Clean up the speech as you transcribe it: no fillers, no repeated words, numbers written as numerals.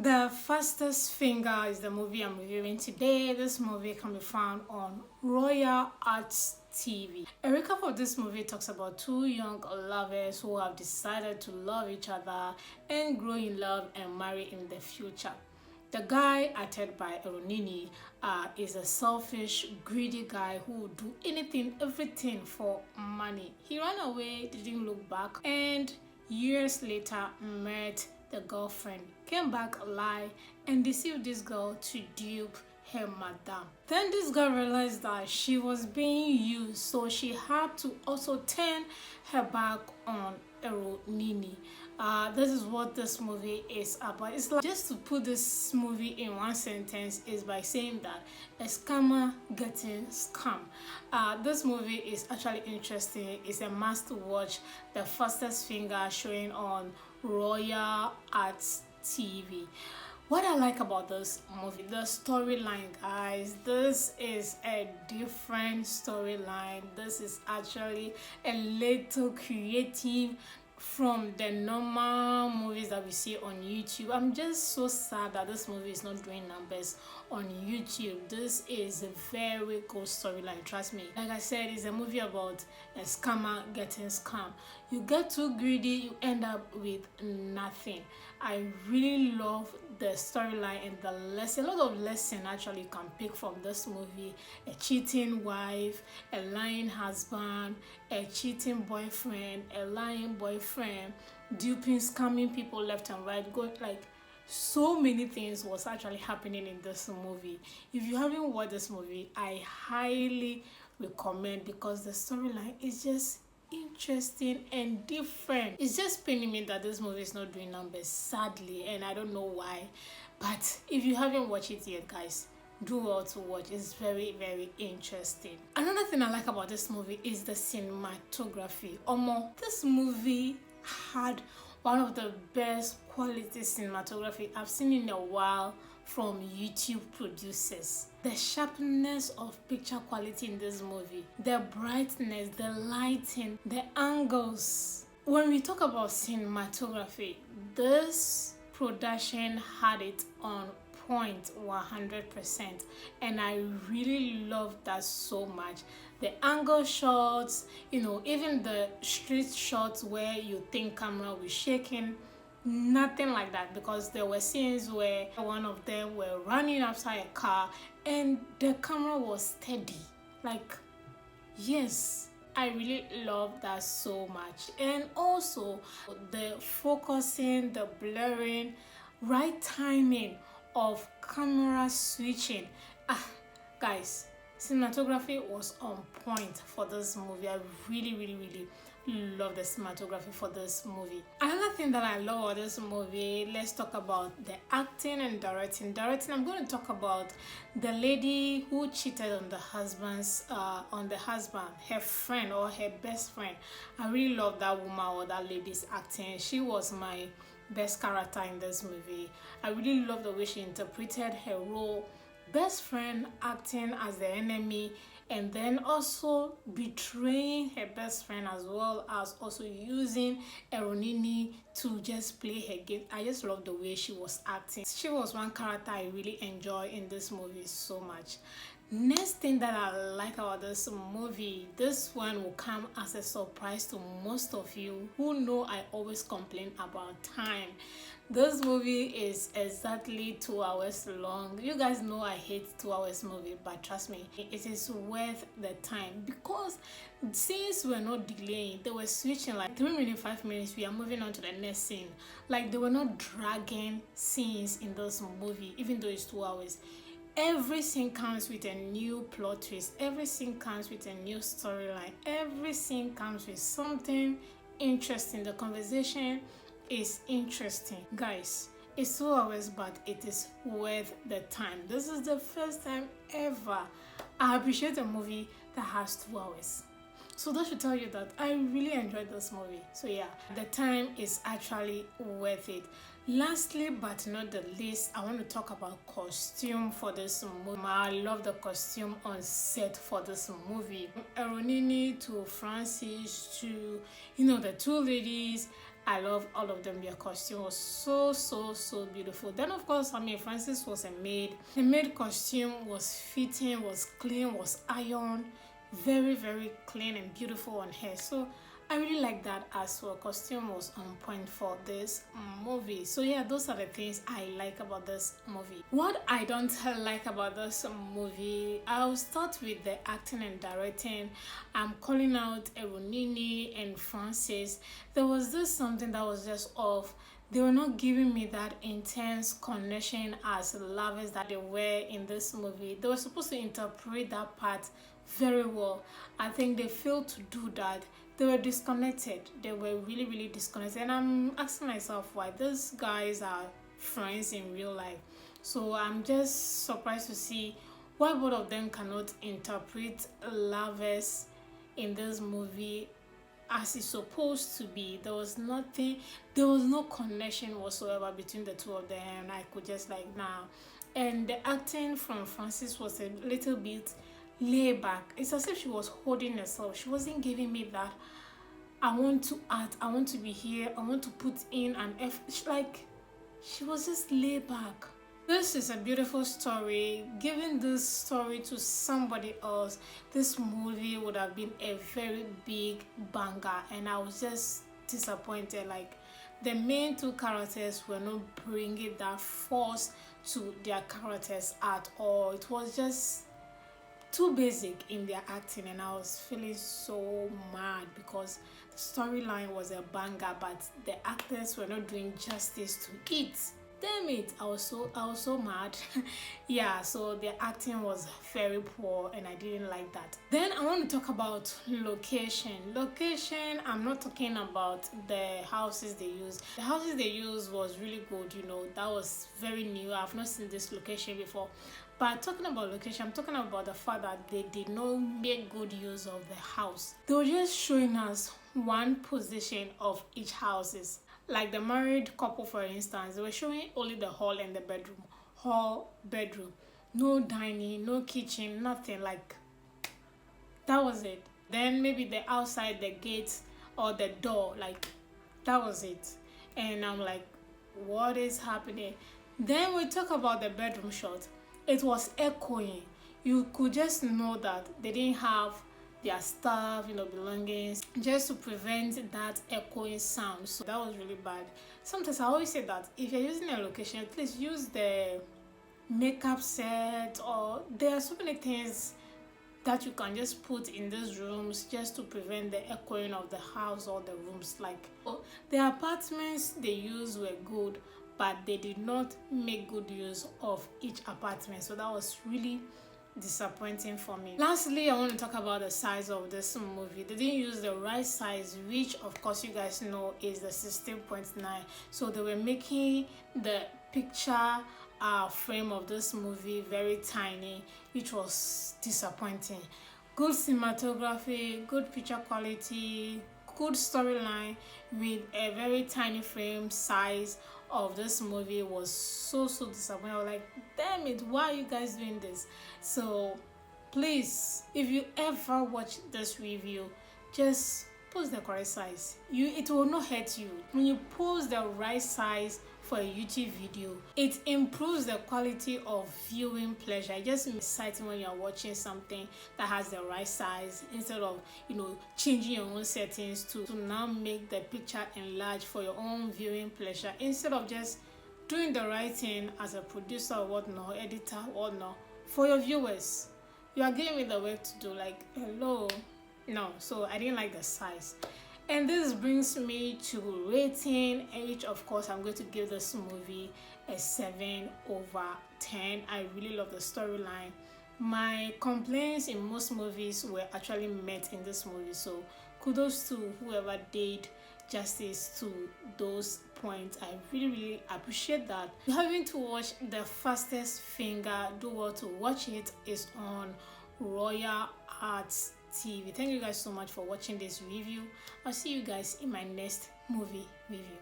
The Fastest Finger is the movie I'm reviewing today. This movie can be found on Royal Arts TV. A recap of this movie talks about two young lovers who have decided to love each other and grow in love and marry in the future. The guy, acted by Eronini, is a selfish, greedy guy who would do anything, everything for money. He ran away, didn't look back, and years later met the girlfriend, came back alive, and deceived this girl to dupe her madam. Then this girl realized that she was being used, so she had to also turn her back on Eronini. This is what this movie is about. It's like, just to put this movie in one sentence, is by saying that a scammer getting scammed. This movie is actually interesting. It's a must watch. The Fastest Finger, showing on Royal Arts TV. What I like about this movie, the storyline, guys. This is a different storyline. This is actually a little creative from the normal movies that we see on YouTube. I'm just so sad that this movie is not doing numbers on YouTube. This is a very good storyline, trust me. Like I said, it's a movie about a scammer getting scammed. You get too greedy, you end up with nothing. I really love the storyline and the lesson. A lot of lesson actually you can pick from this movie. A cheating wife, a lying husband, a cheating boyfriend, a lying boyfriend, duping, scamming people left and right, going like so many things was actually happening in this movie. If you haven't watched this movie, I highly recommend, because the storyline is just interesting and different. It's just paining me that this movie is not doing numbers, sadly, and I don't know why. But if you haven't watched it yet, guys, do well to watch. It's very, very interesting. Another thing I like about this movie is the cinematography. This movie had one of the best quality cinematography I've seen in a while from YouTube producers. The sharpness of picture quality in this movie, the brightness, the lighting, the angles. When we talk about cinematography, this production had it on point 100%, and I really love that so much. The angle shots, even the street shots where you think camera was shaking, nothing like that, because there were scenes where one of them were running after a car and the camera was steady. Like, yes, I really love that so much. And also the focusing, the blurring, right timing of camera switching. Guys, cinematography was on point for this movie. I really love the cinematography for this movie. Another thing that I love about this movie, let's talk about the acting and directing. I'm going to talk about the lady who cheated on the husband, her friend or her best friend. I really love that woman or that lady's acting. She was my best character in this movie. I really love the way she interpreted her role. Best friend acting as the enemy, and then also betraying her best friend, as well as also using Eronini to just play her game. I just love the way she was acting. She was one character I really enjoy in this movie so much. Next thing that I like about this movie, this one will come as a surprise to most of you who know I always complain about time. This movie is exactly 2 hours long. You guys know I hate 2 hours movie, but trust me, it is worth the time, because since we're not delaying, they were switching like 3 minutes, 5 minutes, we are moving on to the next scene. Like, they were not dragging scenes in this movie, even though it's 2 hours. Every scene comes with a new plot twist. Every scene comes with a new storyline. Every scene comes with something interesting. The conversation is interesting. Guys, it's 2 hours, but it is worth the time. This is the first time ever I appreciate a movie that has 2 hours. So that should tell you that I really enjoyed this movie. So yeah, the time is actually worth it. Lastly but not the least, I want to talk about costume for this movie. I love the costume on set for this movie. Eronini to Francess to, the two ladies, I love all of them. Their costume was so beautiful. Then of course, I mean, Francess was a maid. The maid costume was fitting, was clean, was ironed, very clean and beautiful on her. So I really like that as well. Costume was on point for this movie. So yeah, those are the things I like about this movie. What I don't like about this movie, I'll start with the acting and directing. I'm calling out Eronini and Francess. There was this something that was just off. They were not giving me that intense connection as lovers that they were in this movie. They were supposed to interpret that part very well. I think they failed to do that. They were disconnected. They were really disconnected. And I'm asking myself why. These guys are friends in real life. So I'm just surprised to see why both of them cannot interpret lovers in this movie as it's supposed to be. There was no connection whatsoever between the two of them. And I could just like, nah. And the acting from Francess was a little bit laid back. It's as if she was holding herself. She wasn't giving me that I want to act, I want to be here, I want to put in an effort. Like, she was just laid back. This is a beautiful story. Giving this story to somebody else, this movie would have been a very big banger, and I was just disappointed. Like, the main two characters were not bringing that force to their characters at all. It was just too basic in their acting, and I was feeling so mad because the storyline was a banger, but the actors were not doing justice to it. Damn it, I was so mad. Yeah, so the acting was very poor and I didn't like that. Then I want to talk about location. I'm not talking about the houses they used. The houses they used was really good, you know. That was very new. I've not seen this location before. But talking about location, I'm talking about the fact that they did not make good use of the house. They were just showing us one position of each houses. Like the married couple, for instance, they were showing only the hall and the bedroom. Hall, bedroom. No dining, no kitchen, nothing. Like, that was it. Then maybe the outside, the gate or the door, like, that was it. And I'm like, what is happening? Then we talk about the bedroom shot. It was echoing. You could just know that they didn't have their stuff, you know, belongings, just to prevent that echoing sound. So that was really bad. Sometimes I always say that if you're using a location, please use the makeup set, or there are so many things that you can just put in these rooms just to prevent the echoing of the house or the rooms. Like, the apartments they used were good, but they did not make good use of each apartment. So that was really disappointing for me. Lastly, I want to talk about the size of this movie. They didn't use the right size, which of course you guys know is the 16.9. So they were making the picture frame of this movie very tiny, which was disappointing. Good cinematography, good picture quality, good storyline with a very tiny frame size of this movie was so disappointing. I was like, damn it, why are you guys doing this? So please, if you ever watch this review, just post the correct size. It will not hurt you. When you post the right size for a YouTube video, it improves the quality of viewing pleasure. It just exciting when you're watching something that has the right size, instead of, you know, changing your own settings to now make the picture enlarge for your own viewing pleasure, instead of just doing the right thing as a producer or whatnot, editor or whatnot, for your viewers. You are giving me the work to do, like, hello. No, so I didn't like the size. And this brings me to rating, which of course I'm going to give this movie a 7/10. I really love the storyline. My complaints in most movies were actually met in this movie, so kudos to whoever did justice to those points. I really appreciate that. If you're having to watch The Fastest Finger, do well to watch it. It's on Royal Arts TV. Thank you guys so much for watching this review. I'll see you guys in my next movie review.